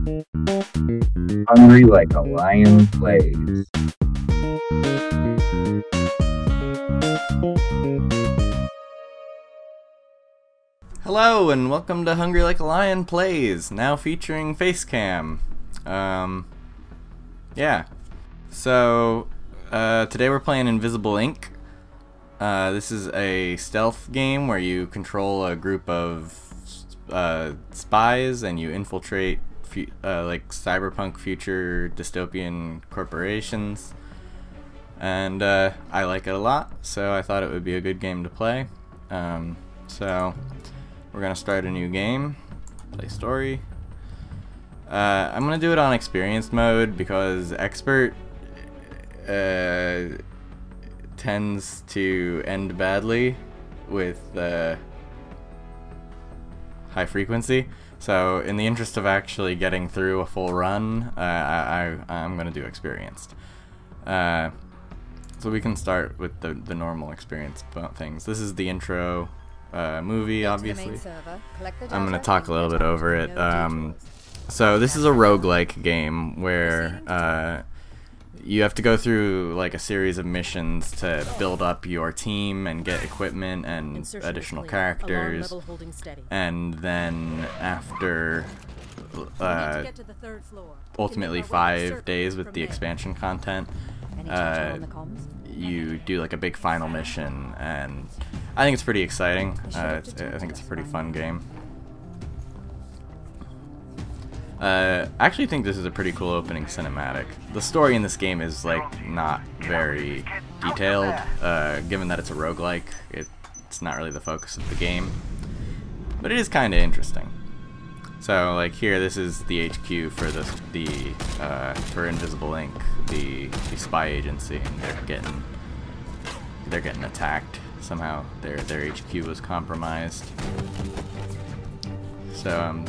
Hungry like a lion plays. Hello and welcome to Hungry Like a Lion Plays, now featuring Facecam. Yeah. So, today we're playing Invisible Inc. This is a stealth game where you control a group of spies and you infiltrate like cyberpunk future dystopian corporations. And I like it a lot, so I thought it would be a good game to play. So we're gonna start a new game, play story. I'm gonna do it on experienced mode because expert tends to end badly with high frequency. So in the interest of actually getting through a full run, I'm gonna do experienced. So we can start with the normal experience things. This is the intro movie, obviously. I'm gonna talk a little bit over it. So this is a roguelike game where you have to go through like a series of missions to build up your team and get equipment and additional characters, and then after ultimately 5 days with the expansion content, you do like a big final mission, and I think it's pretty exciting. I think it's a pretty fun game. I actually think this is a pretty cool opening cinematic. The story in this game is like not very detailed, given that it's a roguelike. It's not really the focus of the game, but it is kind of interesting. So like here, this is the HQ for for Invisible Inc., the spy agency, and they're getting attacked somehow. Their HQ was compromised. So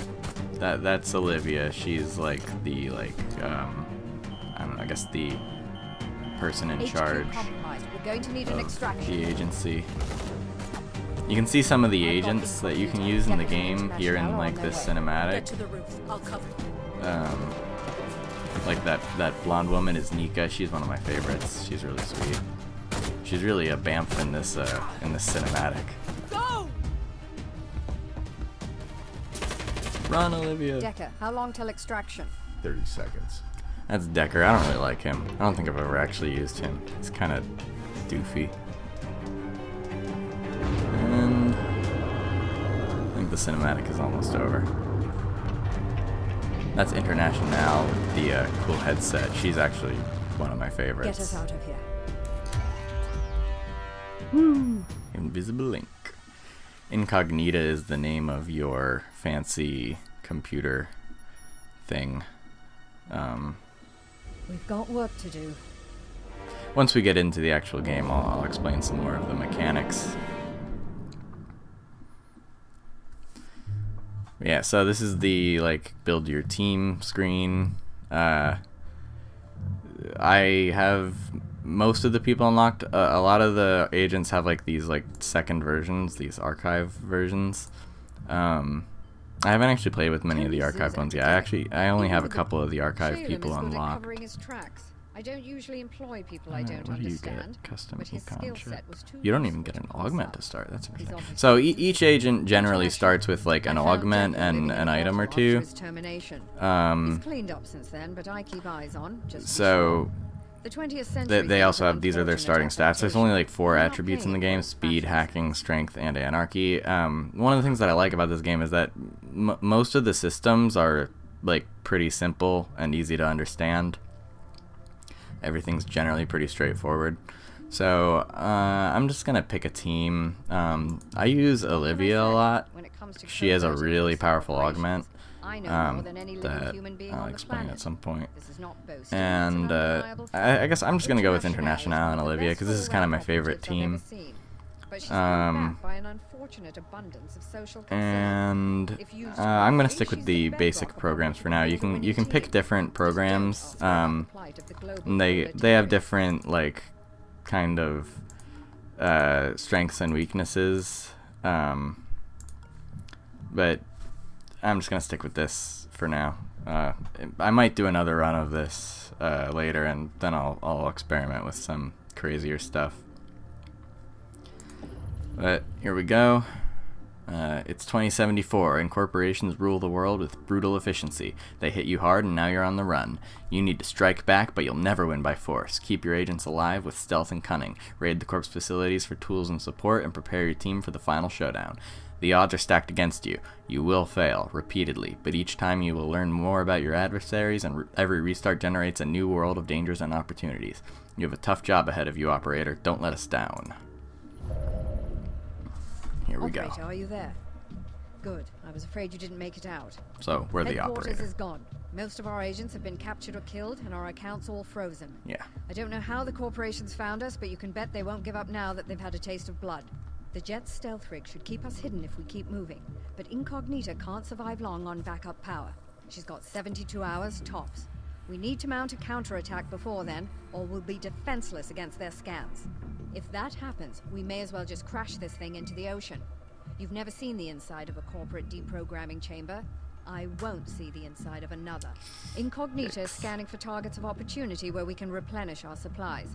that's Olivia. She's like the I don't know, I guess the person in charge of the agency. You can see some of the agents that you can use in the game here in like this cinematic. Like that blonde woman is Nika. She's one of my favorites. She's really sweet. She's really a bamf in this cinematic. Run, Olivia. Decker, how long till extraction? 30 seconds. That's Decker. I don't really like him. I don't think I've ever actually used him. He's kind of doofy. And I think the cinematic is almost over. That's International, the cool headset. She's actually one of my favorites. Get us out of here. Woo! Invisible Inc. Incognita is the name of your fancy computer thing. We've got work to do. Once we get into the actual game, I'll explain some more of the mechanics. Yeah, so this is the like build your team screen. I have most of the people unlocked. A lot of the agents have like these like second versions, these archive versions. I haven't actually played with many of the archive ones yet. I only have a couple of the archive people unlocked. I don't usually employ people I don't what do you understand, get? Custom but his econ skill chip. set was too You don't even useful get an to pass augment up. to start. That's He's interesting. obviously So each agent generally starts with like an augment and an item or two. He's cleaned up since then, but I keep eyes on. Just So the 20th century they also have, these are their unfortunate starting stats. There's only like 4 We're not attributes in the paying game: for speed, fashions. hacking, strength, and anarchy. One of the things that I like about this game is that most of the systems are like pretty simple and easy to understand. Everything's generally pretty straightforward. So I'm just gonna pick a team. I use Olivia a lot. When it comes to She has a converting really these powerful corporations, augment I know more than any living that human being I'll on the explain planet. at some point. This is not boasting, And it's an undeniable I guess I'm just gonna go with International International is and one of the Olivia best because this is kind of my full-rank favorite operatives I've ever team. seen. But she's held back by an unfortunate abundance of social concern. And If used I'm gonna properly, stick with she's the bedrock basic of programs for now. all You the can winning pick team. different programs, Just don't ask about the plight of the global and they have proletariat. different like kind of strengths and weaknesses. But I'm just gonna stick with this for now. I might do another run of this later, and then I'll experiment with some crazier stuff. But here we go. It's 2074, and corporations rule the world with brutal efficiency. They hit you hard, and now you're on the run. You need to strike back, but you'll never win by force. Keep your agents alive with stealth and cunning. Raid the Corp's facilities for tools and support, and prepare your team for the final showdown. The odds are stacked against you. You will fail, repeatedly, but each time you will learn more about your adversaries, and every restart generates a new world of dangers and opportunities. You have a tough job ahead of you, operator. Don't let us down. Here we go. Operator, are you there? Good. I was afraid you didn't make it out. So, we're the Headquarters operator. is gone. Most of our agents have been captured or killed, and our accounts all frozen. Yeah. I don't know how the corporations found us, but you can bet they won't give up now that they've had a taste of blood. The jet's stealth rig should keep us hidden if we keep moving, but Incognita can't survive long on backup power. She's got 72 hours, tops. We need to mount a counterattack before then, or we'll be defenseless against their scans. If that happens, we may as well just crash this thing into the ocean. You've never seen the inside of a corporate deprogramming chamber. I won't see the inside of another. Incognita is scanning for targets of opportunity where we can replenish our supplies.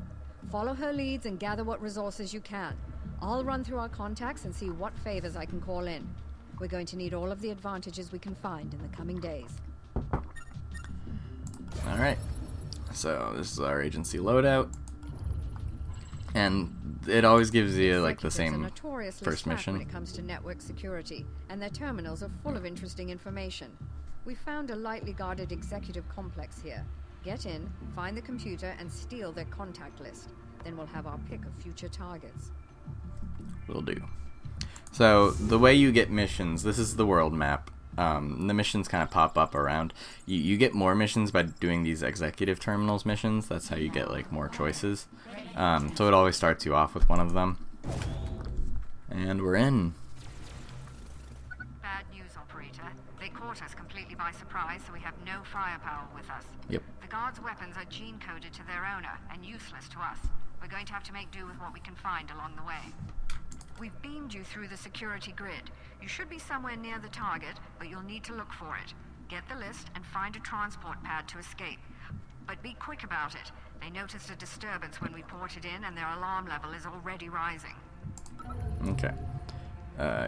Follow her leads and gather what resources you can. I'll run through our contacts and see what favors I can call in. We're going to need all of the advantages we can find in the coming days. Alright. So, this is our agency loadout. And it always gives you like the same first mission. When it comes to network security, and their terminals are full of interesting information. We found a lightly guarded executive complex here. Get in, find the computer, and steal their contact list. Then we'll have our pick of future targets. Will do. So the way you get missions, this is the world map. The missions kind of pop up around. You get more missions by doing these executive terminals missions. That's how you get like more choices. So it always starts you off with one of them. And we're in. Bad news, operator. They caught us completely by surprise, so we have no firepower with us. Yep. The guards' weapons are gene-coded to their owner and useless to us. We're going to have to make do with what we can find along the way. We've beamed you through the security grid. You should be somewhere near the target, but you'll need to look for it. Get the list and find a transport pad to escape. But be quick about it. They noticed a disturbance when we ported in, and their alarm level is already rising. Okay.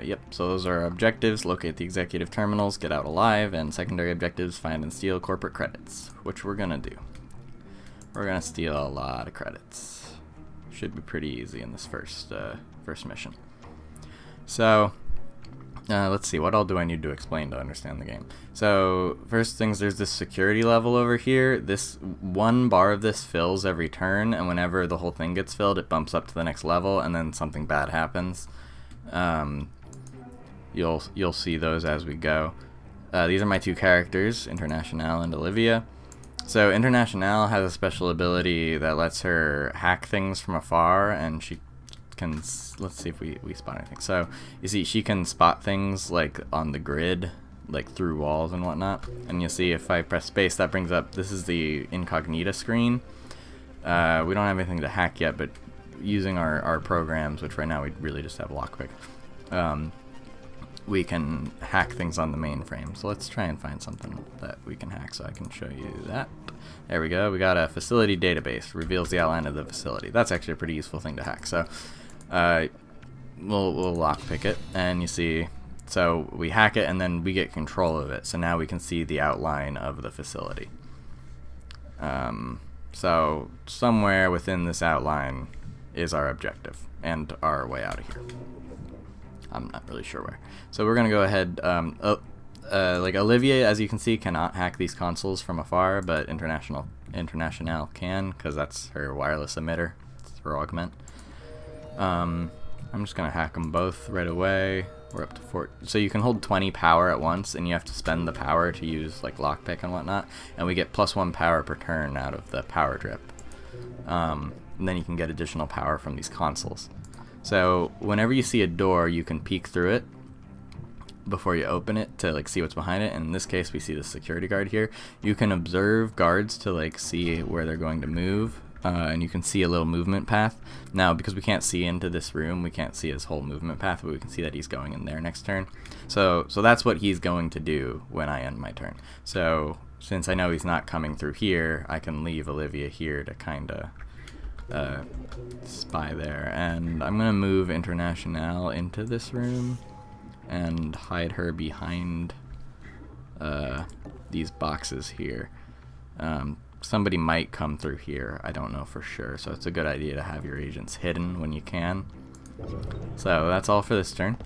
Yep, so those are our objectives. Locate the executive terminals, get out alive, and secondary objectives, find and steal corporate credits, which we're gonna do. We're gonna steal a lot of credits. Should be pretty easy in this first mission. So, let's see, what all do I need to explain to understand the game? So, first things, there's this security level over here. This one bar of this fills every turn, and whenever the whole thing gets filled, it bumps up to the next level, and then something bad happens. You'll see those as we go. These are my two characters, Internationale and Olivia. So Internationale has a special ability that lets her hack things from afar, and she can, let's see if we spot anything. So you see she can spot things like on the grid, like through walls and whatnot. And you'll see if I press space, that brings up, this is the incognita screen. We don't have anything to hack yet, but using our programs, which right now we really just have lockpick, we can hack things on the mainframe. So let's try and find something that we can hack so I can show you that. There we go. We got a facility database. Reveals the outline of the facility. That's actually a pretty useful thing to hack. So we'll lockpick it, and you see, so we hack it and then we get control of it. So now we can see the outline of the facility. So somewhere within this outline is our objective and our way out of here. I'm not really sure where. So we're gonna go ahead. Like Olivia, as you can see, cannot hack these consoles from afar, but Internationale can, because that's her wireless emitter. It's her augment. I'm just gonna hack them both right away. We're up to 4. So you can hold 20 power at once, and you have to spend the power to use like lockpick and whatnot. And we get +1 power per turn out of the power drip. And then you can get additional power from these consoles. So whenever you see a door, you can peek through it before you open it to like see what's behind it. And in this case, we see the security guard here. You can observe guards to like see where they're going to move, and you can see a little movement path. Now, because we can't see into this room, we can't see his whole movement path, but we can see that he's going in there next turn. So that's what he's going to do when I end my turn. So since I know he's not coming through here, I can leave Olivia here to kind of spy there. And I'm going to move Internationale into this room and hide her behind these boxes here. Somebody might come through here, I don't know for sure, so it's a good idea to have your agents hidden when you can. So that's all for this turn.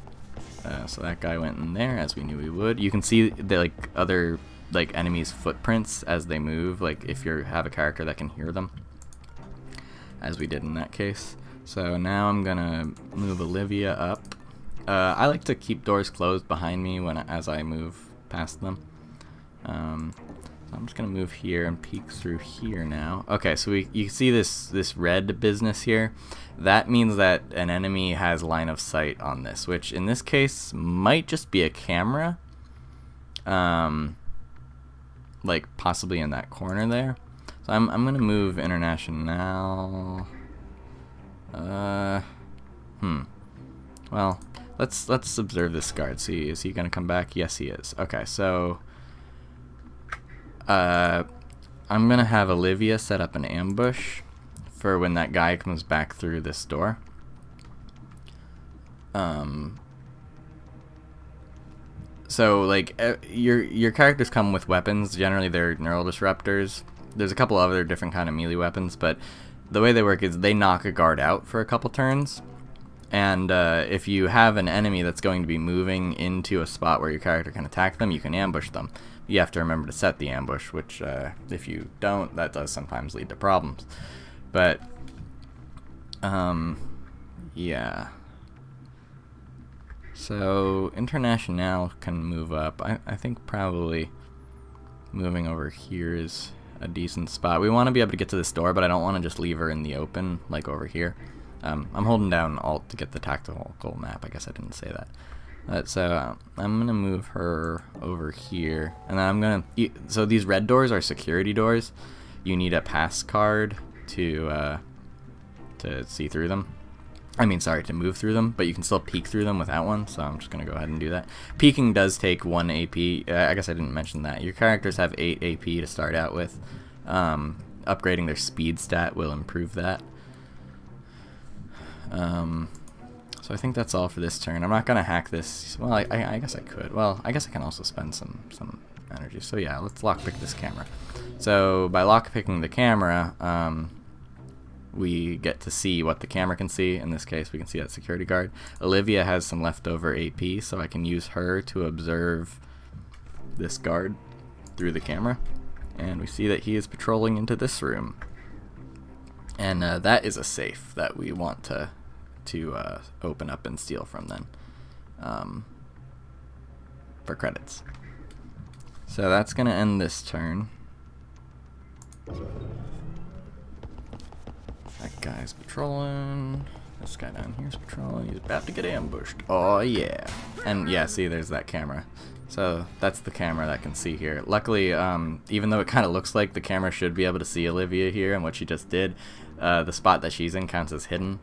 So that guy went in there, as we knew he would. You can see the like other like enemies' footprints as they move, like if you have a character that can hear them, as we did in that case. So now I'm gonna move Olivia up. I like to keep doors closed behind me as I move past them. So I'm just gonna move here and peek through here now. Okay, so you see this red business here. That means that an enemy has line of sight on this, which in this case might just be a camera. Like possibly in that corner there. So I'm gonna move Internationale. Well, let's observe this guard. See, is he gonna come back? Yes, he is. Okay, so I'm gonna have Olivia set up an ambush for when that guy comes back through this door. So like your characters come with weapons. Generally, they're neural disruptors. There's a couple other different kind of melee weapons, but the way they work is they knock a guard out for a couple turns. And if you have an enemy that's going to be moving into a spot where your character can attack them, you can ambush them. You have to remember to set the ambush, which if you don't, that does sometimes lead to problems. But yeah. So Internationale can move up. I think probably moving over here is a decent spot. We want to be able to get to this door, but I don't want to just leave her in the open like over here. I'm holding down Alt to get the tactical map. I guess I didn't say that. So I'm gonna move her over here, and then I'm gonna. So these red doors are security doors. You need a pass card to see through them. I mean, sorry, to move through them, but you can still peek through them without one. So I'm just gonna go ahead and do that. Peeking does take 1 AP. I guess I didn't mention that. Your characters have 8 AP to start out with. Upgrading their speed stat will improve that. So I think that's all for this turn. I'm not gonna hack this. Well, I guess I could. Well, I guess I can also spend some energy. So yeah, let's lockpick this camera. So by lockpicking the camera, we get to see what the camera can see. In this case, we can see that security guard. Olivia has some leftover AP, so I can use her to observe this guard through the camera. And we see that he is patrolling into this room. And that is a safe that we want to open up and steal from then for credits. So that's going to end this turn. That guy's patrolling. This guy down here is patrolling. He's about to get ambushed. Oh yeah. And yeah, see, there's that camera. So that's the camera that can see here. Luckily, even though it kind of looks like the camera should be able to see Olivia here and what she just did, the spot that she's in counts as hidden.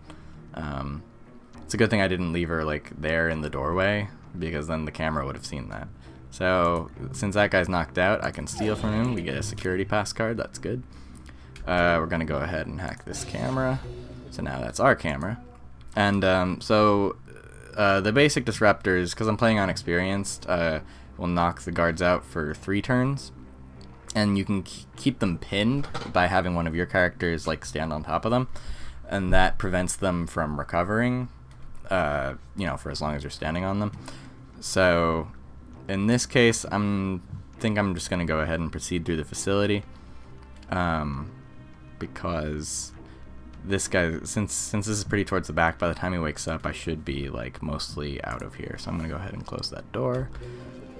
It's a good thing I didn't leave her like there in the doorway, because then the camera would have seen that. So since that guy's knocked out, I can steal from him. We get a security pass card. That's good. We're gonna go ahead and hack this camera. So now that's our camera. And the basic disruptors, because I'm playing on experienced, will knock the guards out for 3 turns. And you can keep them pinned by having one of your characters like stand on top of them, and that prevents them from recovering, you know, for as long as you're standing on them. So in this case, I think I'm just gonna go ahead and proceed through the facility, because this guy, since this is pretty towards the back, by the time he wakes up, I should be like mostly out of here. So I'm gonna go ahead and close that door.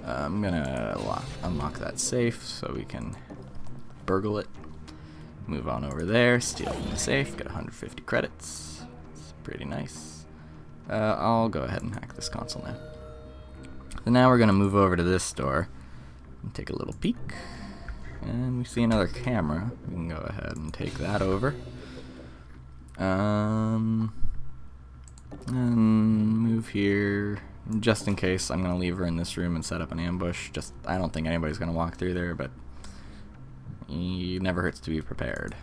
I'm gonna unlock that safe so we can burgle it. Move on over there, steal from the safe, get 150 credits. It's pretty nice. I'll go ahead and hack this console now. So now we're gonna move over to this door and take a little peek. And we see another camera. We can go ahead and take that over. And move here. Just in case, I'm gonna leave her in this room and set up an ambush. I don't think anybody's gonna walk through there, but It never hurts to be prepared.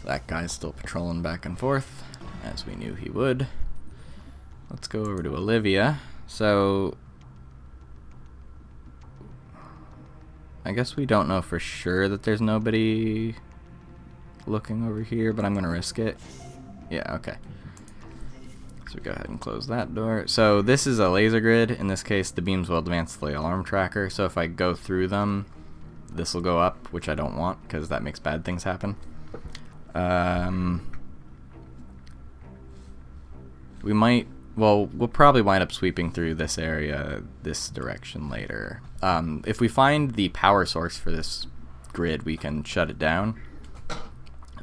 That guy's still patrolling back and forth, as we knew he would. Let's go over to Olivia. So, I guess we don't know for sure that there's nobody looking over here, but I'm going to risk it. Yeah, okay. So go ahead and close that door. So this is a laser grid. In this case, the beams will advance the alarm tracker. So if I go through them, this will go up, which I don't want because that makes bad things happen. We'll probably wind up sweeping through this area this direction later. If we find the power source for this grid, we can shut it down.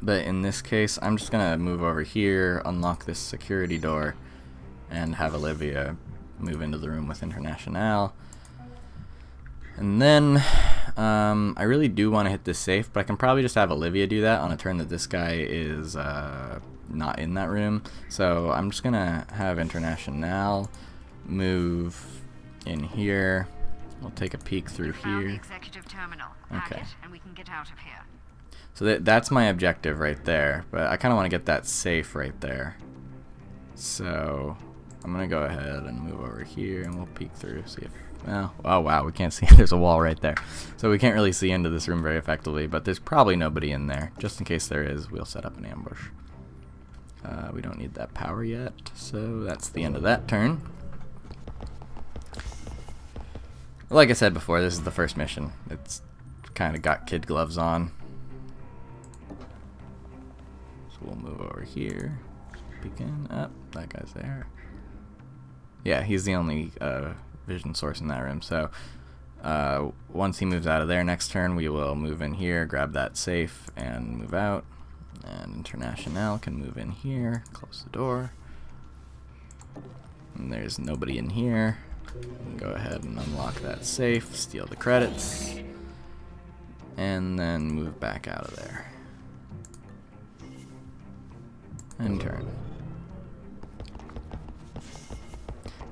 But in this case, I'm just going to move over here, unlock this security door, and have Olivia move into the room with International. And then, I really do want to hit this safe, but I can probably just have Olivia do that on a turn that this guy is not in that room. So I'm just going to have International move in here. We'll take a peek through here. Executive terminal. Okay. And we can get out of here. So that's my objective right there, but I kind of want to get that safe right there. So I'm going to go ahead and move over here, and we'll peek through, see if... Oh wow, we can't see. There's a wall right there. So we can't really see into this room very effectively, but there's probably nobody in there. Just in case there is, we'll set up an ambush. We don't need that power yet, so that's the end of that turn. Like I said before, this is the first mission. It's kind of got kid gloves on. So we'll move over here. Peeking up. That guy's there. Yeah, he's the only vision source in that room. So once he moves out of there next turn, we will move in here, grab that safe, and move out. And International can move in here, close the door. And there's nobody in here. Go ahead and unlock that safe, steal the credits, and then move back out of there. And turn.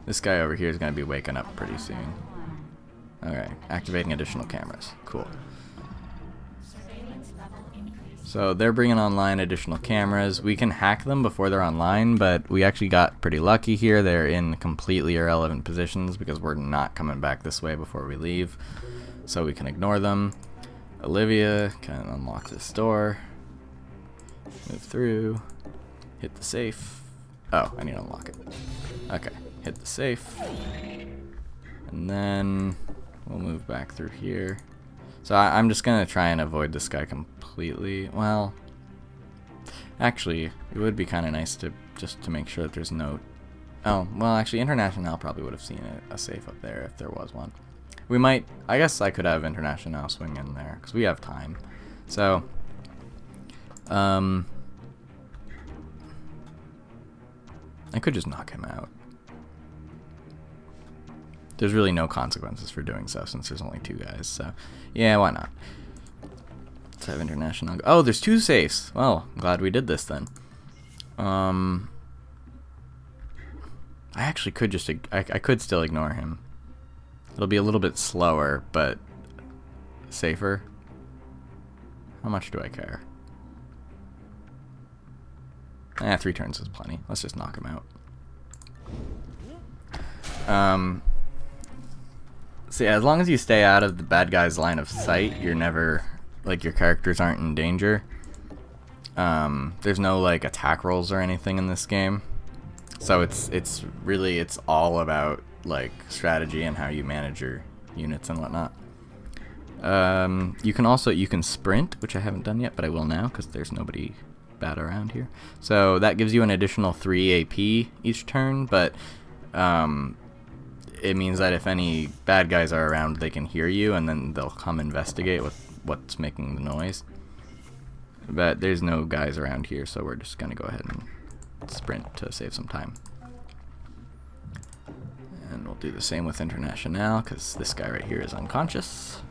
This guy over here is going to be waking up pretty soon. Okay, activating additional cameras. Cool. So they're bringing online additional cameras. We can hack them before they're online, but we actually got pretty lucky here. They're in completely irrelevant positions because we're not coming back this way before we leave. So we can ignore them. Olivia can unlock this door. Move through. Hit the safe. Oh, I need to unlock it. Okay, hit the safe. And then we'll move back through here. So I'm just going to try and avoid this guy completely. Well, actually, it would be kind of nice to just to make sure that there's no... Oh, well, actually, International probably would have seen a safe up there if there was one. We might... I guess I could have International swing in there, because we have time. So, I could just knock him out. There's really no consequences for doing so since there's only two guys, so yeah, why not? Let's have International go. Oh, there's two safes. Well, I'm glad we did this then. I actually could just, I could still ignore him. It'll be a little bit slower, but safer. How much do I care? 3 turns is plenty. Let's just knock him out. So yeah, as long as you stay out of the bad guy's line of sight, you're never, like, your characters aren't in danger. There's no, like, attack rolls or anything in this game. So it's really all about, like, strategy and how you manage your units and whatnot. You can sprint, which I haven't done yet, but I will now because there's nobody bad around here. So that gives you an additional 3 AP each turn, but it means that if any bad guys are around, they can hear you, and then they'll come investigate what's making the noise. But there's no guys around here, so we're just going to go ahead and sprint to save some time. And we'll do the same with International, because this guy right here is unconscious.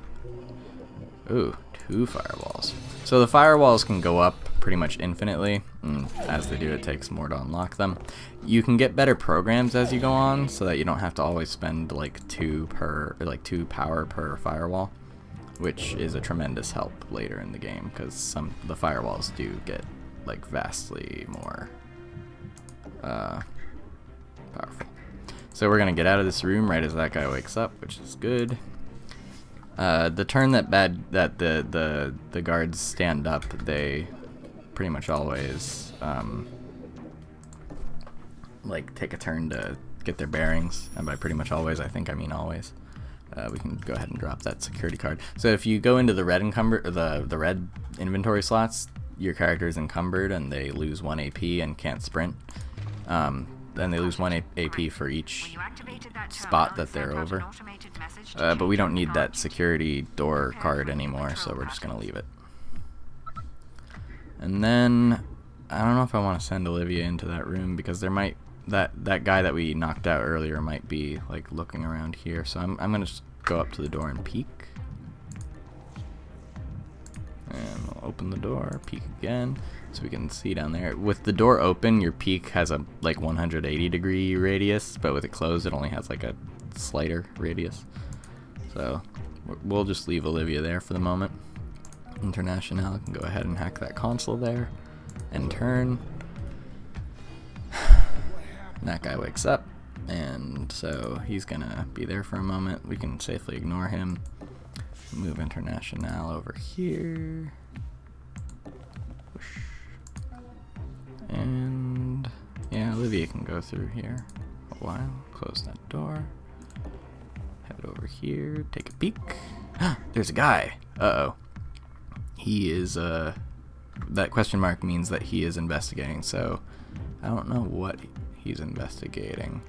Ooh, 2 firewalls. So the firewalls can go up pretty much infinitely, and as they do, it takes more to unlock them. You can get better programs as you go on, so that you don't have to always spend like 2 power per firewall. which is a tremendous help later in the game because the firewalls do get like vastly more powerful. So we're gonna get out of this room right as that guy wakes up, which is good. The turn that the guards stand up, they pretty much always like take a turn to get their bearings, and by pretty much always I think I mean always. We can go ahead and drop that security card. So if you go into the red the red inventory slots, your character is encumbered and they lose 1 AP and can't sprint. Then they lose 1 AP for each spot that they're over. But we don't need that security door card anymore, so we're just gonna leave it. And then I don't know if I want to send Olivia into that room because there might that guy that we knocked out earlier might be like looking around here. So I'm gonna just go up to the door and peek. And we'll open the door, peek again, so we can see down there. With the door open, your peek has a like 180-degree radius, but with it closed, it only has like a slighter radius. So we'll just leave Olivia there for the moment. International can go ahead and hack that console there and turn. That guy wakes up, and so he's gonna be there for a moment. We can safely ignore him. Move International over here. Whoosh. And yeah, Olivia can go through here a while. Close that door. Head over here. Take a peek. There's a guy. Uh-oh. He is, that question mark means that he is investigating, so I don't know what he's investigating.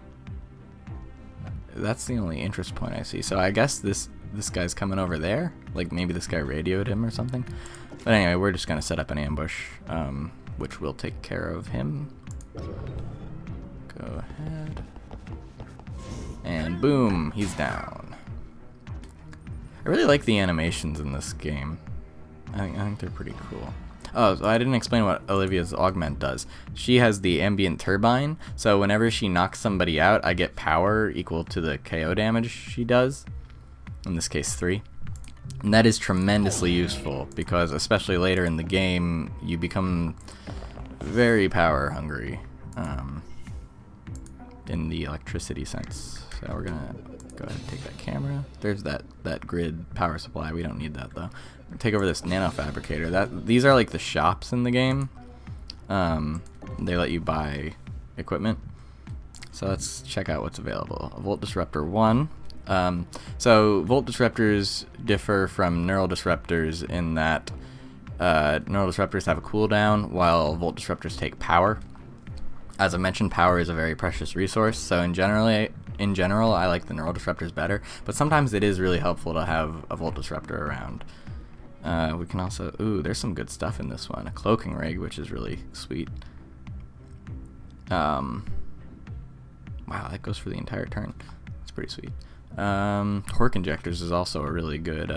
That's the only interest point I see. So I guess this guy's coming over there. Like maybe this guy radioed him or something. But anyway, we're just gonna set up an ambush, which will take care of him. Go ahead. And boom, he's down. I really like the animations in this game. I think they're pretty cool. Oh, so I didn't explain what Olivia's augment does. She has the ambient turbine, so whenever she knocks somebody out, I get power equal to the KO damage she does. In this case, 3. And that is tremendously useful, because especially later in the game, you become very power hungry, in the electricity sense. So we're gonna go ahead and take that camera. There's that grid power supply. We don't need that though. Take over this nanofabricator. These are like the shops in the game. They let you buy equipment. So let's check out what's available. A Volt Disruptor 1. So Volt Disruptors differ from Neural Disruptors in that Neural Disruptors have a cooldown while Volt Disruptors take power. As I mentioned, power is a very precious resource, so in general I like the Neural Disruptors better, but sometimes it is really helpful to have a Volt Disruptor around. We can also, ooh, there's some good stuff in this one. A cloaking rig, which is really sweet. Wow, that goes for the entire turn. It's pretty sweet. Torque injectors is also a really good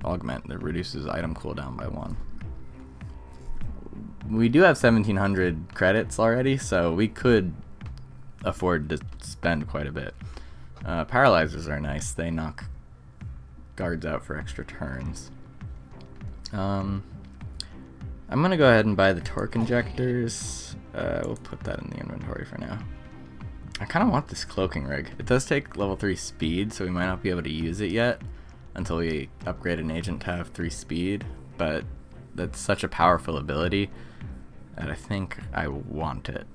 augment that reduces item cooldown by 1. We do have 1,700 credits already, so we could afford to spend quite a bit. Paralyzers are nice. They knock guards out for extra turns. I'm gonna go ahead and buy the torque injectors. We'll put that in the inventory for now. I kind of want this cloaking rig. It does take level 3 speed, so we might not be able to use it yet until we upgrade an agent to have 3 speed, but that's such a powerful ability that I think I want it.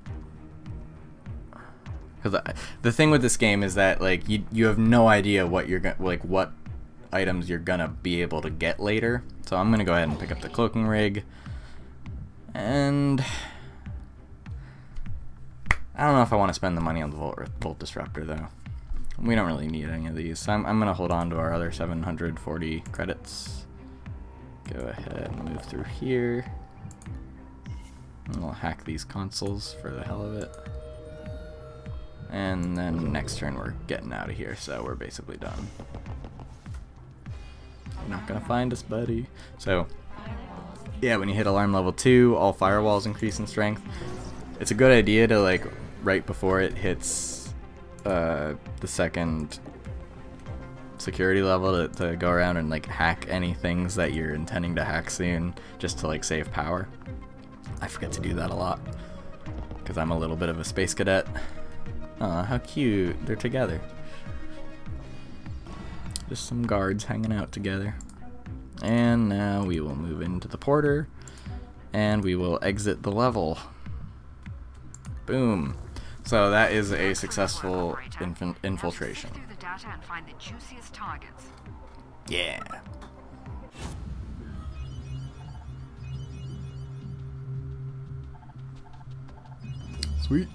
Because the thing with this game is that like you have no idea what you're what items you're gonna be able to get later. So I'm gonna go ahead and pick up the cloaking rig, and I don't know if I want to spend the money on the Volt Disruptor though. We don't really need any of these, so I'm gonna hold on to our other 740 credits. Go ahead and move through here. And we'll hack these consoles for the hell of it. And then next turn we're getting out of here, so we're basically done. You're not gonna find us, buddy. So, yeah, when you hit alarm level 2, all firewalls increase in strength. It's a good idea to, like, right before it hits the second security level to go around and like hack any things that you're intending to hack soon, just to like save power. I forget to do that a lot because I'm a little bit of a space cadet. Aw, how cute, they're together. Just some guards hanging out together. And now we will move into the porter and we will exit the level. Boom. So that is a successful infiltration. Yeah. Sweet.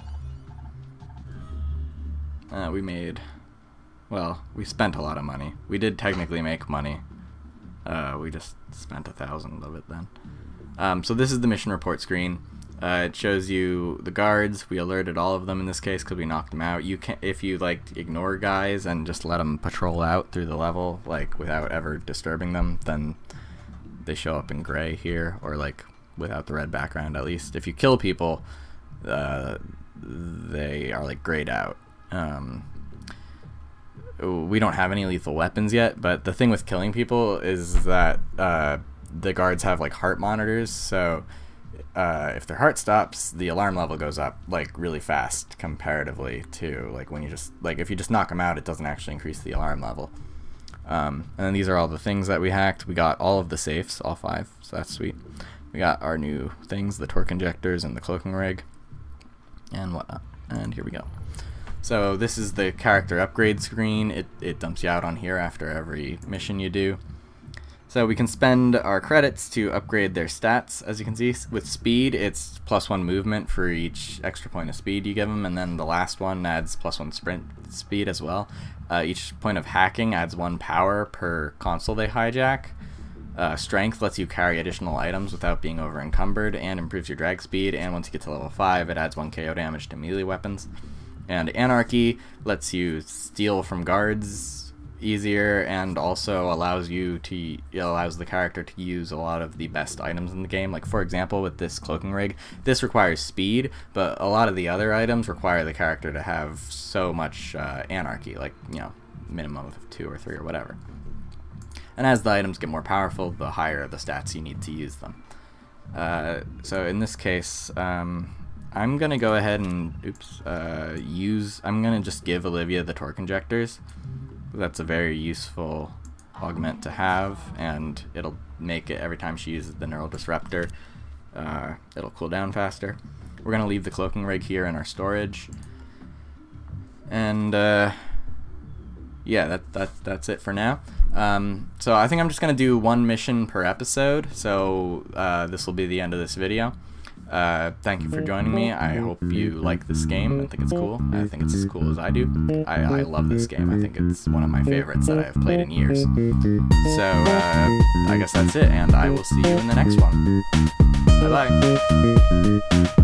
We made, well, we spent a lot of money. We did technically make money. We just spent 1,000 of it then. So this is the mission report screen. It shows you the guards. We alerted all of them in this case because we knocked them out. You can, if you like ignore guys and just let them patrol out through the level, like without ever disturbing them, then they show up in gray here, or like without the red background at least. If you kill people, they are like grayed out. We don't have any lethal weapons yet, but the thing with killing people is that the guards have like heart monitors, so if their heart stops, the alarm level goes up like really fast comparatively to like when you just like if you just knock them out, it doesn't actually increase the alarm level. And then these are all the things that we hacked. We got all of the safes, all 5, so that's sweet. We got our new things, the torque injectors and the cloaking rig and whatnot. And here we go. So this is the character upgrade screen. It dumps you out on here after every mission you do. So we can spend our credits to upgrade their stats. As you can see, with speed, it's +1 movement for each extra point of speed you give them, and then the last one adds +1 sprint speed as well. Each point of hacking adds 1 power per console they hijack. Strength lets you carry additional items without being over encumbered and improves your drag speed, and once you get to level 5, it adds 1 KO damage to melee weapons. And Anarchy lets you steal from guards easier and also allows the character to use a lot of the best items in the game. Like for example, with this cloaking rig, this requires speed, but a lot of the other items require the character to have so much Anarchy, like, you know, minimum of 2 or 3 or whatever. And as the items get more powerful, the higher the stats you need to use them. So in this case, I'm gonna go ahead and I'm gonna just give Olivia the torque injectors. That's a very useful augment to have, and it'll make it every time she uses the neural disruptor, it'll cool down faster. We're gonna leave the cloaking rig here in our storage, and yeah, that's it for now. So I think I'm just gonna do 1 mission per episode. So this will be the end of this video. Thank you for joining me. I hope you like this game. I think it's cool. I think it's as cool as I do. I love this game. I think it's one of my favorites that I've played in years. So, I guess that's it, and I will see you in the next one. Bye-bye.